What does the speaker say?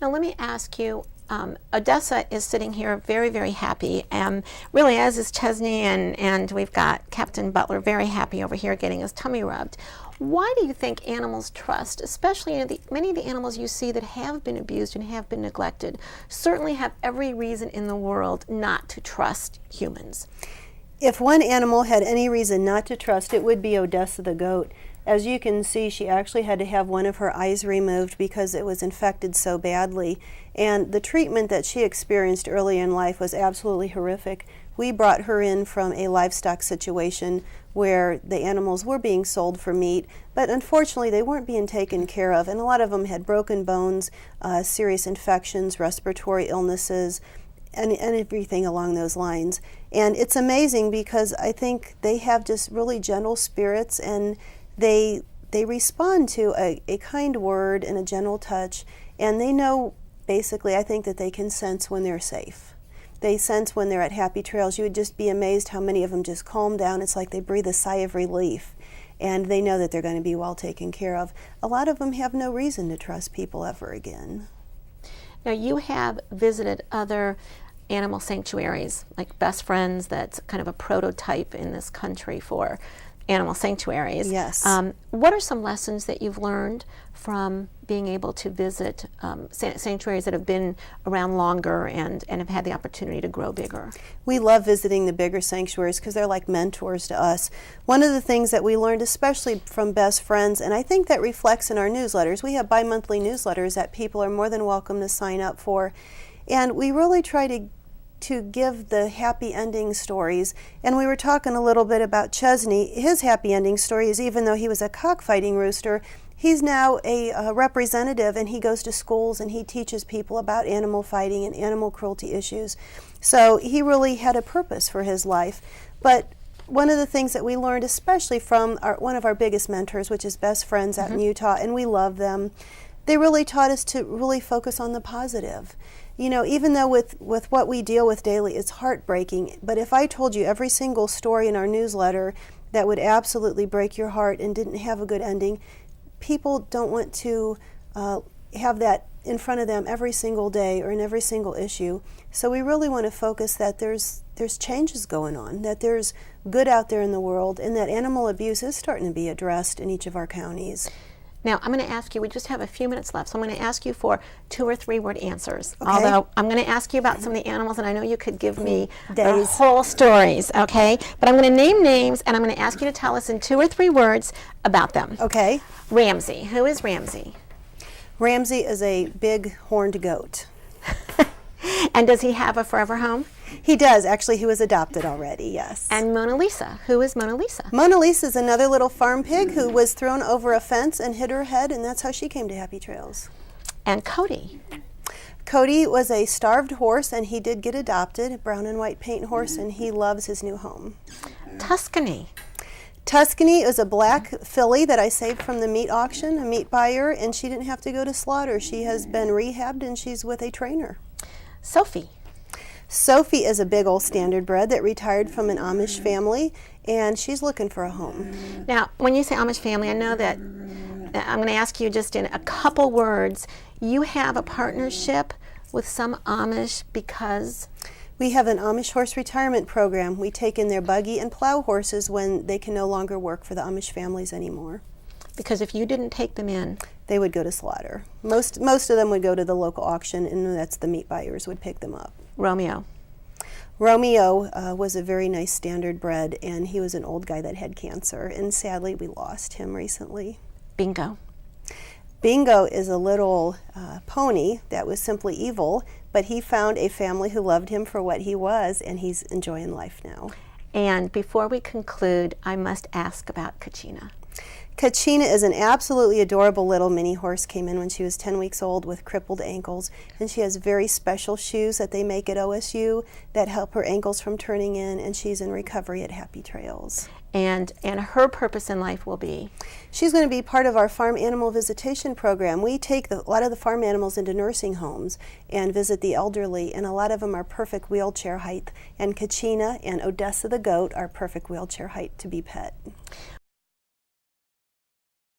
Now let me ask you, Odessa is sitting here very, very happy, and really as is Chesney, and we've got Captain Butler very happy over here getting his tummy rubbed. Why do you think animals trust, especially many of the animals you see that have been abused and have been neglected, certainly have every reason in the world not to trust humans? If one animal had any reason not to trust, it would be Odessa the goat. As you can see, she actually had to have one of her eyes removed because it was infected so badly. And the treatment that she experienced early in life was absolutely horrific. We brought her in from a livestock situation where the animals were being sold for meat, but unfortunately they weren't being taken care of. And a lot of them had broken bones, serious infections, respiratory illnesses, and everything along those lines. And it's amazing because I think they have just really gentle spirits, and they respond to a kind word and a gentle touch, and they know, basically, I think that they can sense when they're safe. They sense when they're at Happy Trails. You would just be amazed how many of them just calm down. It's like they breathe a sigh of relief, and they know that they're going to be well taken care of. A lot of them have no reason to trust people ever again. Now, you have visited other animal sanctuaries, like Best Friends, that's kind of a prototype in this country for animal sanctuaries. Yes. What are some lessons that you've learned from being able to visit sanctuaries that have been around longer and have had the opportunity to grow bigger? We love visiting the bigger sanctuaries because they're like mentors to us. One of the things that we learned, especially from Best Friends, and I think that reflects in our newsletters, we have bi-monthly newsletters that people are more than welcome to sign up for, and we really try to give the happy ending stories. And we were talking a little bit about Chesney. His happy ending story is, even though he was a cockfighting rooster, he's now a representative, and he goes to schools and he teaches people about animal fighting and animal cruelty issues. So he really had a purpose for his life. But one of the things that we learned, especially from one of our biggest mentors, which is Best Friends out in Utah, and we love them, they really taught us to really focus on the positive. You know, even though with what we deal with daily, it's heartbreaking, but if I told you every single story in our newsletter that would absolutely break your heart and didn't have a good ending, people don't want to have that in front of them every single day or in every single issue. So we really want to focus that there's changes going on, that there's good out there in the world, and that animal abuse is starting to be addressed in each of our counties. Now, I'm going to ask you, we just have a few minutes left, so I'm going to ask you for 2 or 3 word answers. Okay. Although I'm going to ask you about some of the animals, and I know you could give me the whole stories, okay? But I'm going to name names, and I'm going to ask you to tell us in 2 or 3 words about them. Okay. Ramsey. Who is Ramsey? Ramsey is a big horned goat. And does he have a forever home? He does. Actually, he was adopted already, yes. And Mona Lisa. Who is Mona Lisa? Mona Lisa is another little farm pig who was thrown over a fence and hit her head, and that's how she came to Happy Trails. And Cody. Cody was a starved horse, and he did get adopted, a brown and white paint horse, and he loves his new home. Tuscany. Tuscany is a black filly that I saved from the meat auction, a meat buyer, and she didn't have to go to slaughter. She has been rehabbed, and she's with a trainer. Sophie. Sophie is a big old standard bred that retired from an Amish family, and she's looking for a home. Now, when you say Amish family, I know that I'm going to ask you just in a couple words, you have a partnership with some Amish because? We have an Amish horse retirement program. We take in their buggy and plow horses when they can no longer work for the Amish families anymore. Because if you didn't take them in, they would go to slaughter. Most of them would go to the local auction, and that's the meat buyers would pick them up. Romeo. Romeo was a very nice standard bred, and he was an old guy that had cancer, and sadly we lost him recently. Bingo. Bingo is a little pony that was simply evil, but he found a family who loved him for what he was, and he's enjoying life now. And before we conclude, I must ask about Kachina. Kachina is an absolutely adorable little mini horse. Came in when she was 10 weeks old with crippled ankles, and she has very special shoes that they make at OSU that help her ankles from turning in, and she's in recovery at Happy Trails. And her purpose in life will be? She's going to be part of our farm animal visitation program. We take a lot of the farm animals into nursing homes and visit the elderly, and a lot of them are perfect wheelchair height. And Kachina and Odessa the goat are perfect wheelchair height to be pet.